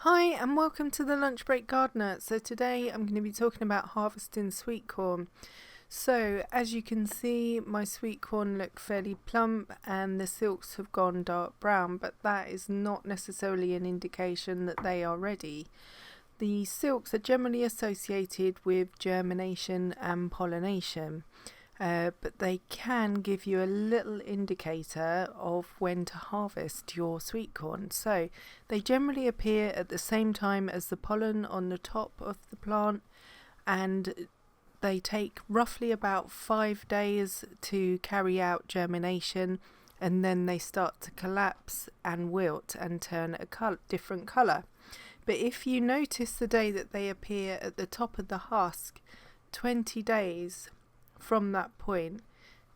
Hi and welcome to the Lunch Break Gardener. So today I'm going to be talking about harvesting sweet corn. So as you can see, my sweet corn look fairly plump and the silks have gone dark brown, but that is not necessarily an indication that they are ready. The silks are generally associated with germination and pollination. But they can give you a little indicator of when to harvest your sweet corn. So they generally appear at the same time as the pollen on the top of the plant, and they take roughly about 5 days to carry out germination, and then they start to collapse and wilt and turn a different colour. But if you notice the day that they appear at the top of the husk, 20 days from that point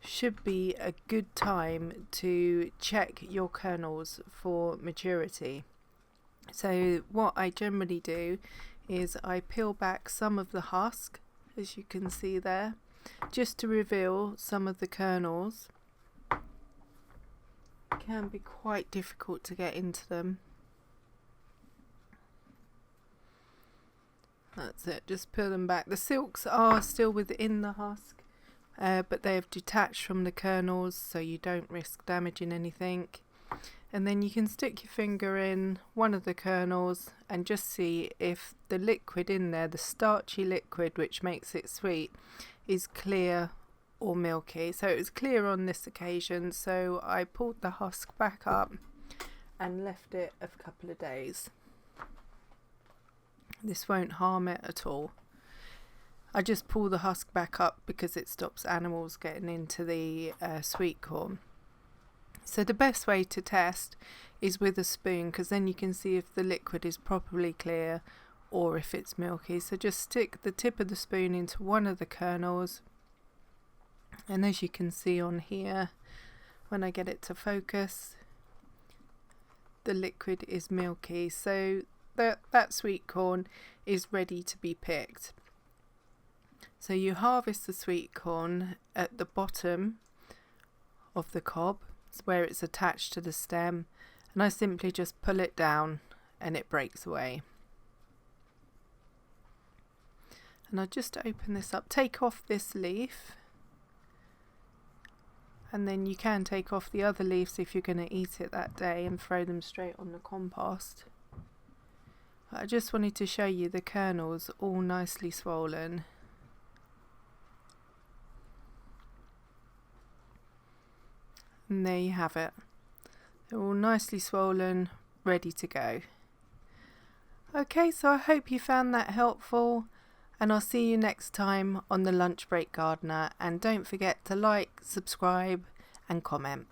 should be a good time to check your kernels for maturity. So what I generally do is I peel back some of the husk, as you can see there, just to reveal some of the kernels. It can be quite difficult to get into them. That's it, just peel them back. The silks are still within the husk, but they have detached from the kernels, so you don't risk damaging anything. And then you can stick your finger in one of the kernels and just see if the liquid in there, the starchy liquid which makes it sweet, is clear or milky. So it was clear on this occasion, so I pulled the husk back up and left it a couple of days. This won't harm it at all. I just pull the husk back up because it stops animals getting into the sweet corn. So the best way to test is with a spoon, because then you can see if the liquid is properly clear or if it's milky. So just stick the tip of the spoon into one of the kernels, and as you can see on here, when I get it to focus, the liquid is milky. So that sweet corn is ready to be picked. So you harvest the sweet corn at the bottom of the cob, where it's attached to the stem, and I simply just pull it down and it breaks away. And I'll just open this up, take off this leaf, and then you can take off the other leaves if you're going to eat it that day and throw them straight on the compost. I just wanted to show you the kernels all nicely swollen. And there you have it. They're all nicely swollen, ready to go. Okay, so I hope you found that helpful, and I'll see you next time on the Lunch Break Gardener. And don't forget to like, subscribe and comment.